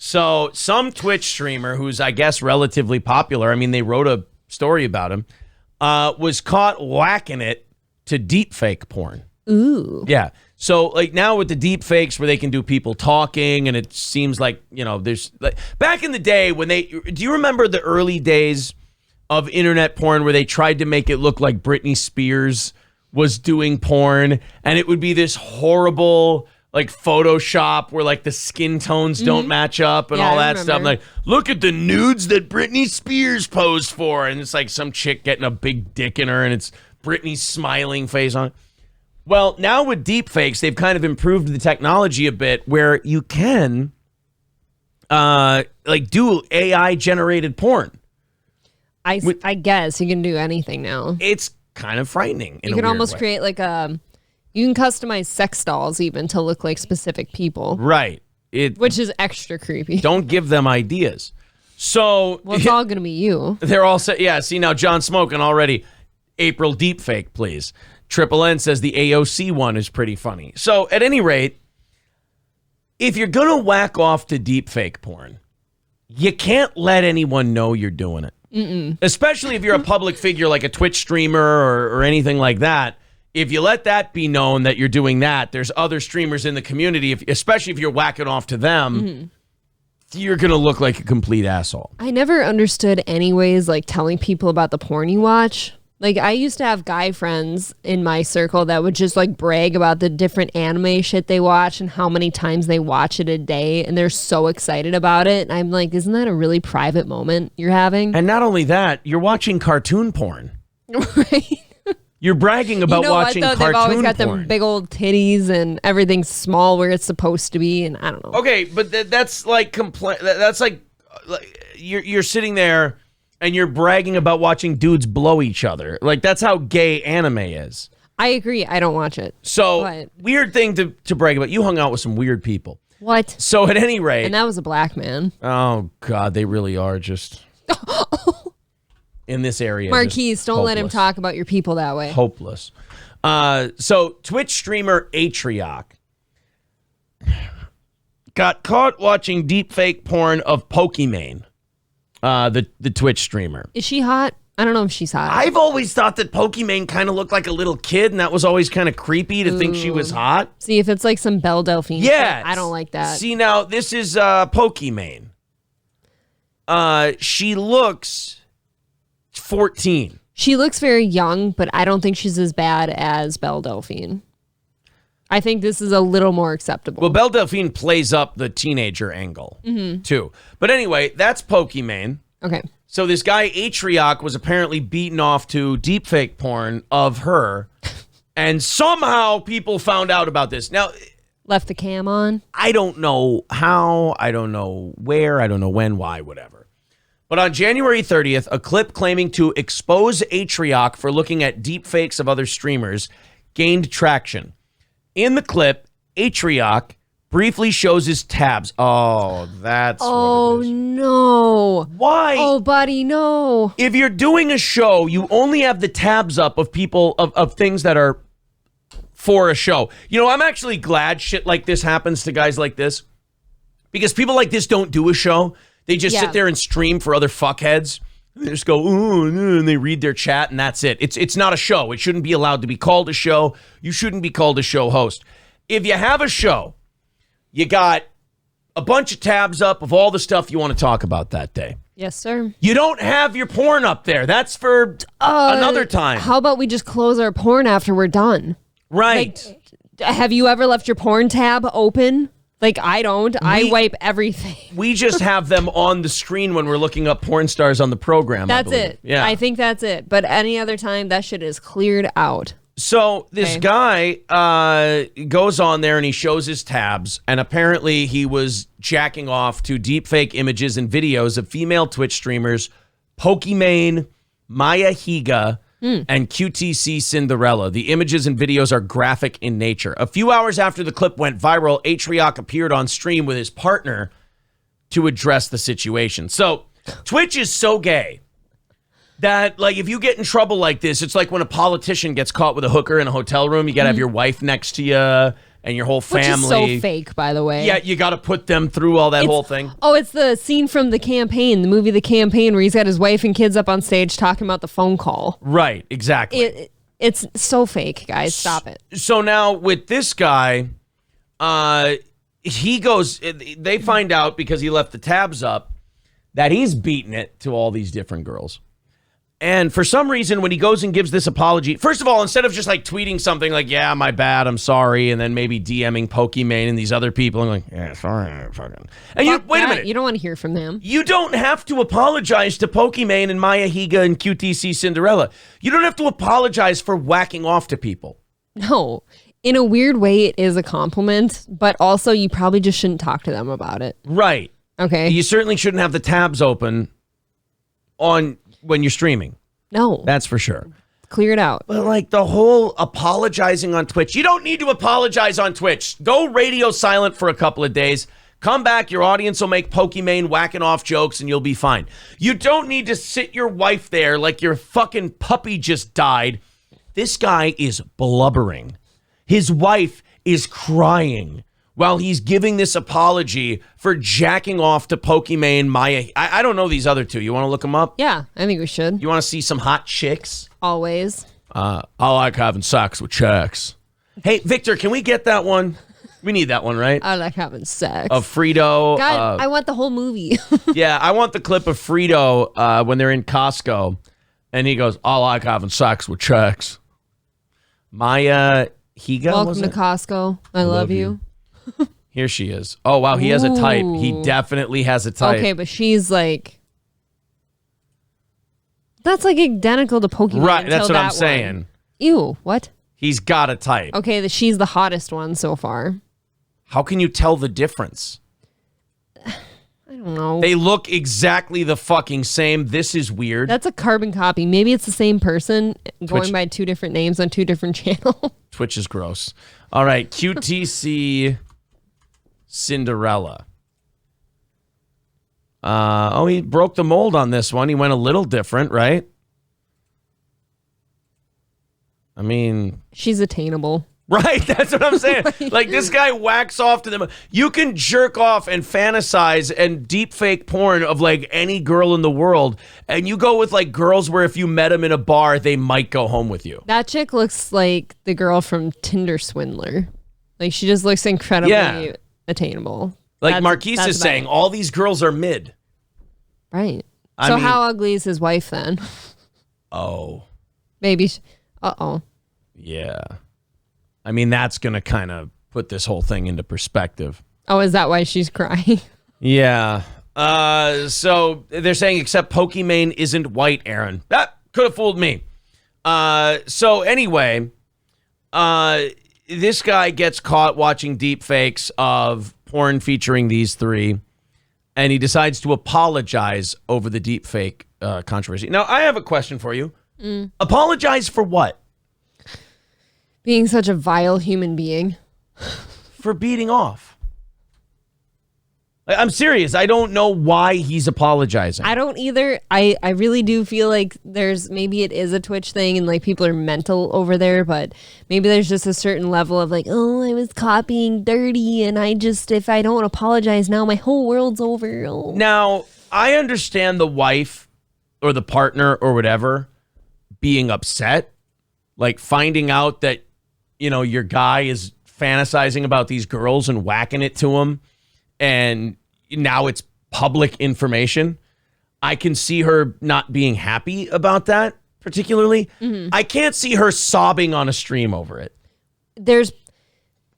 So some Twitch streamer who's, I guess, relatively popular, I mean, they wrote a story about him, was caught whacking it to deepfake porn. Ooh. Yeah. So like now with the deepfakes where they can do people talking and it seems like, there's like back in the day when do you remember the early days of internet porn where they tried to make it look like Britney Spears was doing porn and it would be this horrible like Photoshop where like the skin tones don't match up and all that stuff. Like, look at the nudes that Britney Spears posed for. And it's like some chick getting a big dick in her and it's Britney's smiling face on it. Well, now with deepfakes, they've kind of improved the technology a bit where you can do AI generated porn. I guess you can do anything now. It's kind of frightening. You can almost create like you can customize sex dolls even to look like specific people. Right. Which is extra creepy. Don't give them ideas. So it's all going to be you. They're all set. Yeah. See now, John smoking already. April deepfake, please. Triple N says the AOC one is pretty funny. So at any rate, if you're going to whack off to deepfake porn, you can't let anyone know you're doing it. Especially if you're a public figure like a Twitch streamer or anything like that. If you let that be known that you're doing that, there's other streamers in the community, especially if you're whacking off to them, you're going to look like a complete asshole. I never understood anyways, like telling people about the porn you watch. Like, I used to have guy friends in my circle that would just, like, brag about the different anime shit they watch and how many times they watch it a day, and they're so excited about it. And I'm like, isn't that a really private moment you're having? And not only that, you're watching cartoon porn. Right? You're bragging about watching cartoon porn. They've always got them big old titties and everything's small where it's supposed to be, and I don't know. Okay, but that's like that's like you're sitting there and you're bragging about watching dudes blow each other. Like, that's how gay anime is. I agree. I don't watch it. So, weird thing to brag about. You hung out with some weird people. What? So, at any rate. And that was a black man. Oh, God. They really are just in this area. Marquise, don't let him talk about your people that way. Hopeless. So, Twitch streamer Atrioc got caught watching deepfake porn of Pokimane. The Twitch streamer. Is she hot? I don't know if she's hot. I've always thought that Pokimane kind of looked like a little kid, and that was always kind of creepy to think she was hot. See, if it's like some Belle Delphine shit, I don't like that. See, now, this is Pokimane. She looks 14. She looks very young, but I don't think she's as bad as Belle Delphine. I think this is a little more acceptable. Well, Belle Delphine plays up the teenager angle, too. But anyway, that's Pokimane. Okay. So this guy, Atrioc, was apparently beaten off to deepfake porn of her, and somehow people found out about this. Now, left the cam on? I don't know how, I don't know where, I don't know when, why, whatever. But on January 30th, a clip claiming to expose Atrioc for looking at deepfakes of other streamers gained traction. In the clip, Atrioc briefly shows his tabs. Oh, that's what it is. No. Why? Oh, buddy, no. If you're doing a show, you only have the tabs up of people, of things that are for a show. You know, I'm actually glad shit like this happens to guys like this, because people like this don't do a show. They just sit there and stream for other fuckheads. They just go, ooh, and they read their chat, and that's it. It's not a show. It shouldn't be allowed to be called a show. You shouldn't be called a show host. If you have a show, you got a bunch of tabs up of all the stuff you want to talk about that day. Yes, sir. You don't have your porn up there. That's for another time. How about we just close our porn after we're done? Right. Like, have you ever left your porn tab open? Like, I don't. I wipe everything. We just have them on the screen when we're looking up porn stars on the program. That's it. Yeah. I think that's it. But any other time, that shit is cleared out. So this guy goes on there and he shows his tabs, and apparently he was jacking off to deepfake images and videos of female Twitch streamers Pokimane, Maya Higa, and QTC Cinderella. The images and videos are graphic in nature. A few hours after the clip went viral, Atrioc appeared on stream with his partner to address the situation. So Twitch is so gay that, like, if you get in trouble like this, it's like when a politician gets caught with a hooker in a hotel room. You got to have your wife next to you, and your whole Which family. is so fake, by the way. Yeah, you got to put them through all that whole thing. Oh, it's the scene from The Campaign, the movie The Campaign, where he's got his wife and kids up on stage talking about the phone call. Right, exactly. It's so fake, guys. Stop it. So now with this guy, he goes, they find out because he left the tabs up that he's beating it to all these different girls. And for some reason, when he goes and gives this apology, first of all, instead of just like tweeting something like, yeah, my bad, I'm sorry, and then maybe DMing Pokimane and these other people, and like, yeah, sorry, fucking. And wait a minute. You don't want to hear from them. You don't have to apologize to Pokimane and Maya Higa and QTC Cinderella. You don't have to apologize for whacking off to people. No. In a weird way, it is a compliment, but also you probably just shouldn't talk to them about it. Right. Okay. You certainly shouldn't have the tabs open on when you're streaming. No. That's for sure. Clear it out. But like the whole apologizing on Twitch, you don't need to apologize on Twitch. Go radio silent for a couple of days. Come back, your audience will make Pokimane whacking off jokes and you'll be fine. You don't need to sit your wife there like your fucking puppy just died. This guy is blubbering. His wife is crying while he's giving this apology for jacking off to Pokimane, Maya. I don't know these other two. You want to look them up? Yeah, I think we should. You want to see some hot chicks? Always. I like having sex with chicks. Hey, Victor, can we get that one? We need that one, right? I like having sex. Of Frito. God, I want the whole movie. Yeah, I want the clip of Frito when they're in Costco. And he goes, I like having sex with chicks. Maya Higa, Welcome to Costco. I love you. Here she is. Oh, wow. He has a type. He definitely has a type. Okay, but she's like... That's like identical to Pokimane. Right, that's what I'm saying. Ew, what? He's got a type. Okay, she's the hottest one so far. How can you tell the difference? I don't know. They look exactly the fucking same. This is weird. That's a carbon copy. Maybe it's the same person going Twitch. by two different names on two different channels. Twitch is gross. All right, QTC Cinderella. He broke the mold on this one. He went a little different, right? I mean... She's attainable. Right, that's what I'm saying. Like, this guy whacks off to them. You can jerk off and fantasize and deepfake porn of, like, any girl in the world, and you go with, like, girls where if you met them in a bar, they might go home with you. That chick looks like the girl from Tinder Swindler. Like, she just looks incredibly attainable. Like Marquise is saying, all these girls are mid. Right. I So mean- how ugly is his wife then? Oh, Maybe. Uh-oh. yeah. I mean, that's going to kind of put this whole thing into perspective. Oh, is that why she's crying? Yeah. So they're saying, except Pokimane isn't white, Aaron. That could have fooled me. So anyway, this guy gets caught watching deep fakes of porn featuring these three, and he decides to apologize over the deep fake controversy. Now, I have a question for you. Apologize for what? Being such a vile human being. For beating off. I'm serious. I don't know why he's apologizing. I don't either. I really do feel like maybe it is a Twitch thing and like people are mental over there, but maybe there's just a certain level of like, oh, I was copying dirty and if I don't apologize now, my whole world's over. Oh. Now, I understand the wife or the partner or whatever being upset, like finding out that, you know, your guy is fantasizing about these girls and whacking it to him, and now it's public information. I can see her not being happy about that particularly. Mm-hmm. I can't see her sobbing on a stream over it.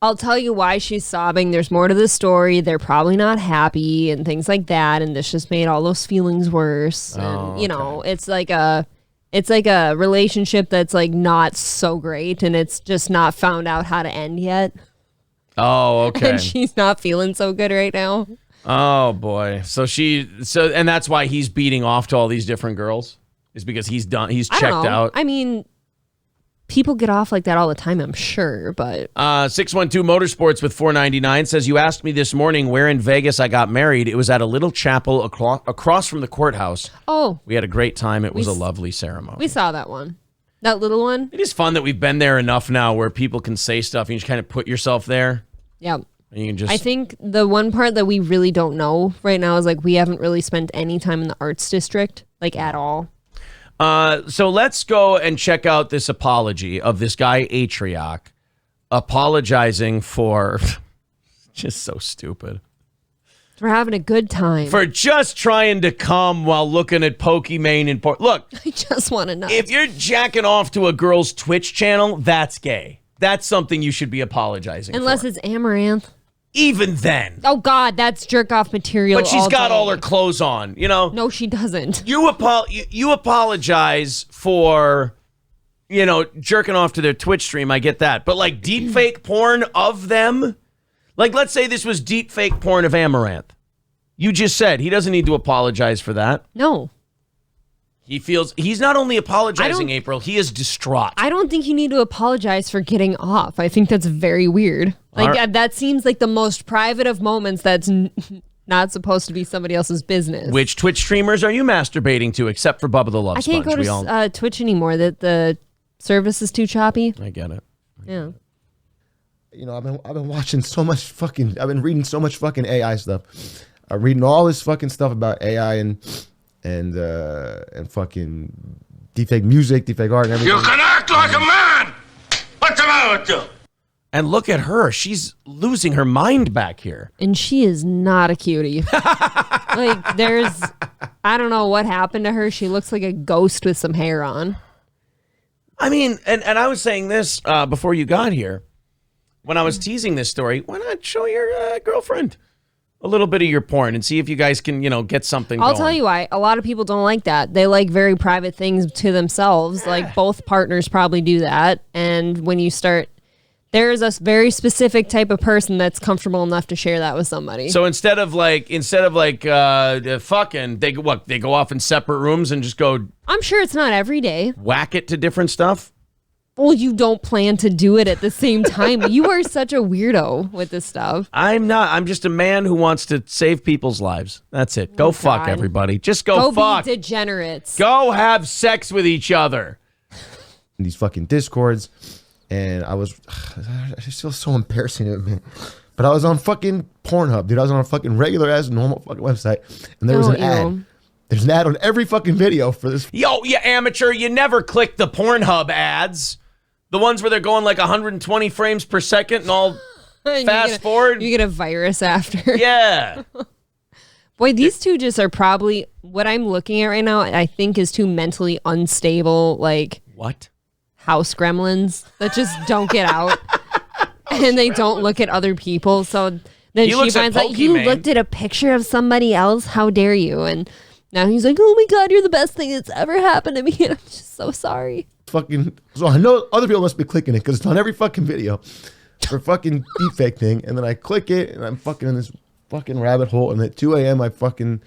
I'll tell you why she's sobbing. There's more to the story. They're probably not happy and things like that, and this just made all those feelings worse. And, you know, it's like a relationship that's like not so great, and it's just not found out how to end yet. Oh, okay. And she's not feeling so good right now. Oh boy. And that's why he's beating off to all these different girls, is because he's checked out. I mean, people get off like that all the time, I'm sure, but 612 Motorsports with 499 says, you asked me this morning where in Vegas I got married. It was at a little chapel across from the courthouse. Oh, we had a great time. It was a lovely ceremony. We saw that one. That little one? It is fun that we've been there enough now where people can say stuff and you just kind of put yourself there. Yeah. And you can just... I think the one part that we really don't know right now is like we haven't really spent any time in the arts district, like at all. So let's go and check out this apology of this guy, Atrioc, apologizing for... just so stupid. We're having a good time. For just trying to come while looking at Pokimane in port. Look, I just want to know. if you're jacking off to a girl's Twitch channel, that's gay. That's something you should be apologizing Unless for. it's Amaranth. Even then. Oh, God, that's jerk-off material. But she's got day. all her clothes on, you know? No, she doesn't. You apologize for, you know, jerking off to their Twitch stream. I get that. But like deepfake porn of them? Like, let's say this was deepfake porn of Amaranth. You just said he doesn't need to apologize for that. No. He's not only apologizing, April, he is distraught. I don't think you need to apologize for getting off. I think that's very weird. Like, that seems like the most private of moments that's not supposed to be somebody else's business. Which Twitch streamers are you masturbating to, except for Bubba the Love I Sponge? can't go to Twitch anymore. The service is too choppy. I get it. Yeah. You know, I've been watching so much fucking. I've been reading so much fucking AI stuff. I'm reading all this fucking stuff about AI and fucking deepfake music, deepfake art, and everything. You can act like a man. What's the matter with you? And look at her. She's losing her mind back here. And she is not a cutie. Like, I don't know what happened to her. She looks like a ghost with some hair on. I mean, and I was saying this before you got here. When I was teasing this story, why not show your girlfriend a little bit of your porn and see if you guys can, you know, get something I'll going. tell you why. A lot of people don't like that. They like very private things to themselves. Like, both partners probably do that. And when you start... There's a very specific type of person that's comfortable enough to share that with somebody. So instead of fucking, they go off in separate rooms and just go... I'm sure it's not every day. Whack it to different stuff? Well, you don't plan to do it at the same time. You are such a weirdo with this stuff. I'm not. I'm just a man who wants to save people's lives. That's it. Go fuck, God. everybody. Just go fuck. Be degenerates. Go have sex with each other. These fucking discords, and I just feel so embarrassing of me. But I was on fucking Pornhub, dude. I was on a fucking regular ass normal fucking website, and there was an ad. There's an ad on every fucking video for this. Yo, you amateur, you never click the Pornhub ads. The ones where they're going like 120 frames per second and all fast forward. You get a virus after. Yeah. Boy, these two just are probably, what I'm looking at right now, I think is two mentally unstable, like... What? House gremlins that just don't get out. And they don't look at other people. So then she finds out, you looked at a picture of somebody else? How dare you? And now he's like, oh my God, you're the best thing that's ever happened to me. And I'm just so sorry. Fucking, so I know other people must be clicking it because it's on every fucking video for fucking deepfake thing. And then I click it and I'm fucking in this fucking rabbit hole. And at 2 a.m. I don't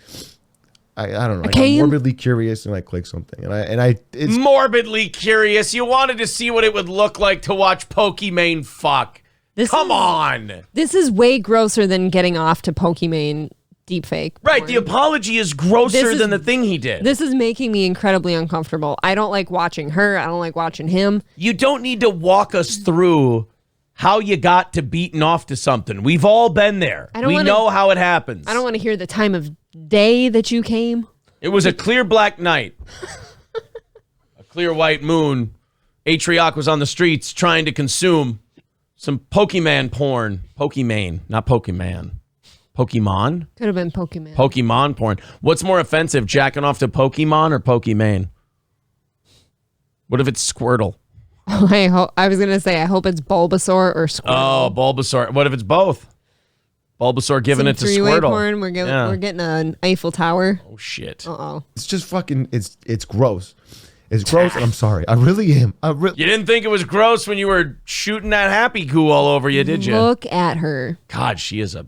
know. I'm morbidly curious and I click something. It's morbidly curious. You wanted to see what it would look like to watch Pokimane fuck. Come on. This is way grosser than getting off to Pokimane deepfake. Right. Porn. The apology is grosser than the thing he did. This is making me incredibly uncomfortable. I don't like watching her. I don't like watching him. You don't need to walk us through how you got to beating off to something. We've all been there. We know how it happens. I don't want to hear the time of day that you came. It was a clear black night. A clear white moon. Atrioc was on the streets trying to consume some Pokimane porn. Pokimane, not Pokimane. Pokimane? Could have been Pokimane. Pokimane porn. What's more offensive, jacking off to Pokimane or Pokimane? What if it's Squirtle? I was going to say, I hope it's Bulbasaur or Squirtle. Oh, Bulbasaur. What if it's both? Bulbasaur giving it to Squirtle. Porn. We're getting an Eiffel Tower. Oh, shit. Uh-oh. It's just fucking, it's gross. It's gross, and I'm sorry. I really am. You didn't think it was gross when you were shooting that happy goo all over you, did you? Look at her. God, she is a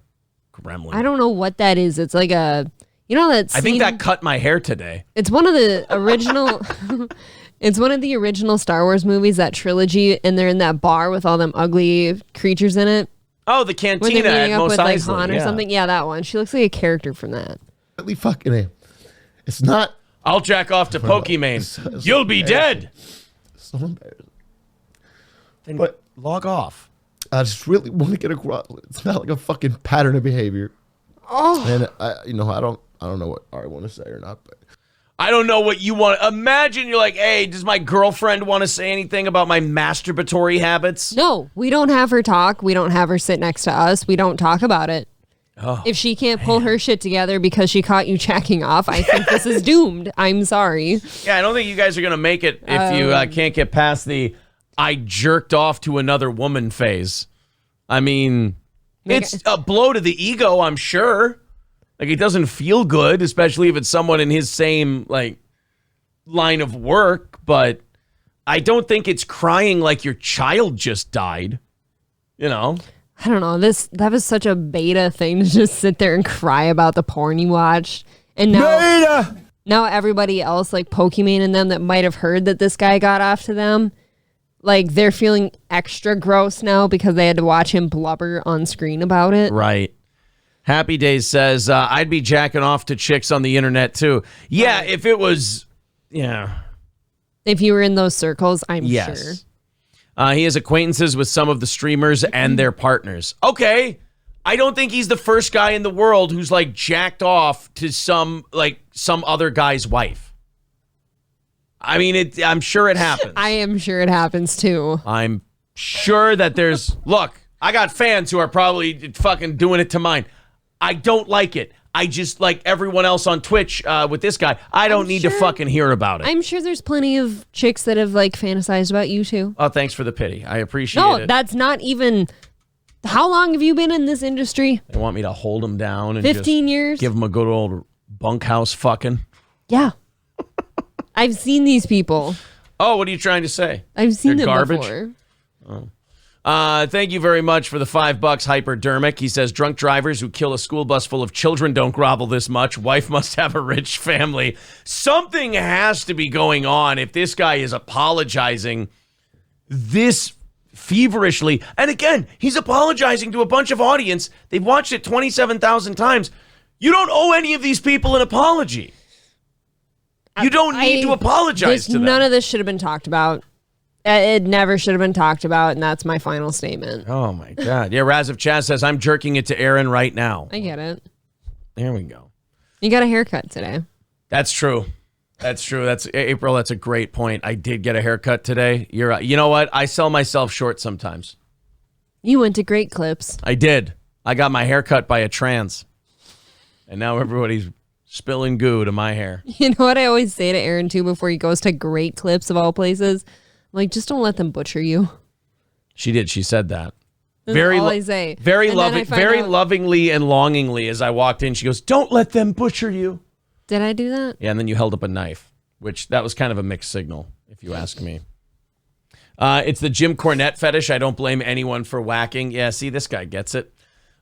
gremlin. I don't know what that is. It's like a, you know that scene? I think that cut my hair today. It's one of the original... It's one of the original Star Wars movies, that trilogy, and they're in that bar with all them ugly creatures in it. Oh, the cantina when they're meeting at up Mos with like Eisley, Han or something. Yeah, that one. She looks like a character from that. Really fucking am. It's not. I'll jack off to Pokimane. You'll be dead. So embarrassing. Then But log off. I just really want to get across. It's not like a fucking pattern of behavior. Oh, And I don't know what I want to say or not, but I don't know what you want. Imagine you're like, hey, does my girlfriend want to say anything about my masturbatory habits? no, we don't have her talk. We don't have her sit next to us. We don't talk about it. Oh, If she can't pull her shit together because she caught you jacking off, I think this is doomed. I'm sorry. yeah, I don't think you guys are going to make it if you can't get past the I jerked off to another woman phase. I mean, it's a blow to the ego, I'm sure. Like, it doesn't feel good, especially if it's someone in his same, like, line of work. But I don't think it's crying like your child just died. You know? I don't know. That was such a beta thing to just sit there and cry about the porn you watched. And now everybody else, like Pokimane and them that might have heard that this guy got off to them, like they're feeling extra gross now because they had to watch him blubber on screen about it. Right. Happy Days says, I'd be jacking off to chicks on the internet, too. Yeah, if it was, yeah. If you were in those circles, I'm sure. Yes. He has acquaintances with some of the streamers and their partners. Okay. I don't think he's the first guy in the world who's like jacked off to some other guy's wife. I mean, I'm sure it happens. I am sure it happens too. I'm sure that look, I got fans who are probably fucking doing it to mine. I don't like it. I just, like everyone else on Twitch with this guy, I don't need to fucking hear about it. I'm sure there's plenty of chicks that have like fantasized about you too. Oh, thanks for the pity. I appreciate No, it. that's not even. How long have you been in this industry? They want me to hold him down and 15 just years? give him a good old bunkhouse fucking. Yeah. I've seen these people. Oh, what are you trying to say? I've seen They're them garbage? before. Thank you very much for the $5, Hypodermic. He says, drunk drivers who kill a school bus full of children don't grovel this much. Wife must have a rich family. Something has to be going on if this guy is apologizing this feverishly. And again, he's apologizing to a bunch of audience. They've watched it 27,000 times. You don't owe any of these people an apology. You don't need to apologize to them. None of this should have been talked about. It never should have been talked about, and that's my final statement. Oh, my God. Yeah, Raziv Chaz says, I'm jerking it to Aaron right now. I get it. There we go. You got a haircut today. That's true. That's true. That's April. That's a great point. I did get a haircut today. You're right. You know what? I sell myself short sometimes. You went to Great Clips. I did. I got my hair cut by a trans. And now everybody's spilling goo to my hair. You know what I always say to Aaron, too, before he goes to Great Clips of all places? Like, just don't let them butcher you. She did. She said that. That's all I say. Very And then loving, I find very out- lovingly and longingly as I walked in. She goes, don't let them butcher you. Did I do that? Yeah, and then you held up a knife, which that was kind of a mixed signal, if you ask me. It's the Jim Cornette fetish. I don't blame anyone for whacking. Yeah, see, this guy gets it.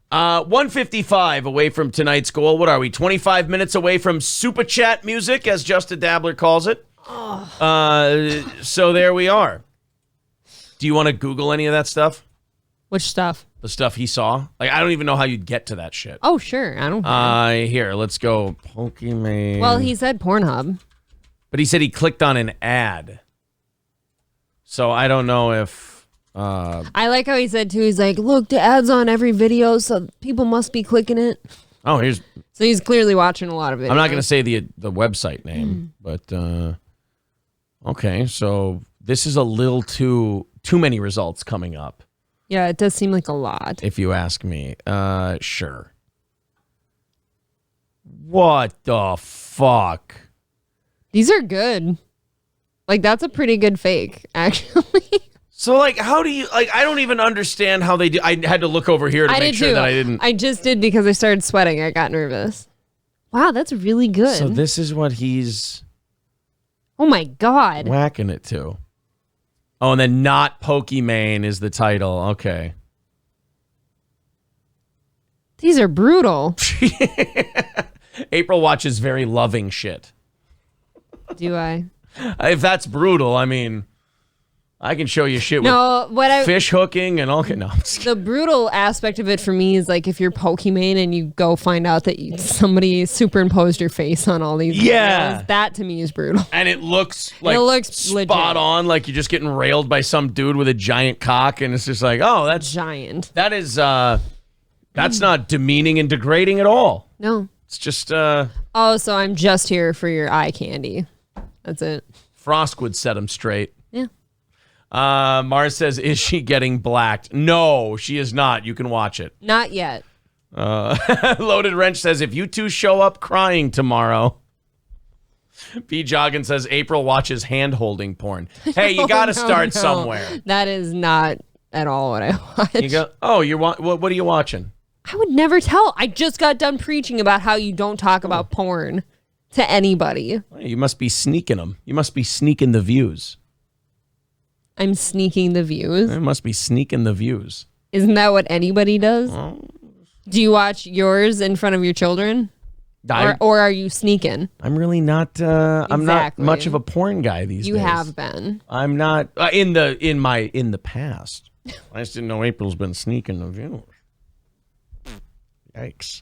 155 away from tonight's goal. What are we, 25 minutes away from Super Chat music, as Justin Dabbler calls it? So there we are. Do you want to Google any of that stuff? Which stuff? The stuff he saw? Like, I don't even know how you'd get to that shit. Oh, sure. I don't care. Here, let's go. Pokimane. Well, he said Pornhub. But he said he clicked on an ad. So I don't know if... I like how he said, too, he's like, look, the ad's on every video, so people must be clicking it. Oh, here's... So he's clearly watching a lot of videos. I'm not going to say the website name, but... okay, so this is a little too many results coming up. Yeah, it does seem like a lot. If you ask me. Sure. What the fuck? These are good. Like, that's a pretty good fake, actually. So, like, how do you... Like, I don't even understand how they do... I had to look over here to make sure that I didn't... I just did because I started sweating. I got nervous. Wow, that's really good. So this is what he's... Oh, my God. whacking it to. Oh, and then Not Pokimane is the title. Okay. These are brutal. April watches very loving shit. Do I? If that's brutal, I mean, I can show you shit with No, fish hooking and all. No, I'm just kidding. the brutal aspect of it for me is like if you're Pokimane and you go find out that somebody superimposed your face on all these videos, that to me is brutal. And it looks like spot legit. on, like you're just getting railed by some dude with a giant cock, and it's just like, oh, that's Giant. that is that's not demeaning and degrading at all. No. It's just Oh, so I'm just here for your eye candy. That's it. Frost would set him straight. Yeah. Mars says, is she getting blacked? No, she is not. You can watch it. Not yet. Loaded Wrench says, if you two show up crying tomorrow. P. Joggin says, April watches hand-holding porn. Hey, you got to start somewhere. That is not at all what I watch. You go, oh, what are you watching? I would never tell. I just got done preaching about how you don't talk about porn to anybody. You must be sneaking them. You must be sneaking the views. I'm sneaking the views. You must be sneaking the views. Isn't that what anybody does? Do you watch yours in front of your children? Or are you sneaking? I'm really not. I'm not Exactly. much of a porn guy these days. You have been. I'm not in the past. I just didn't know April's been sneaking the viewers. Yikes.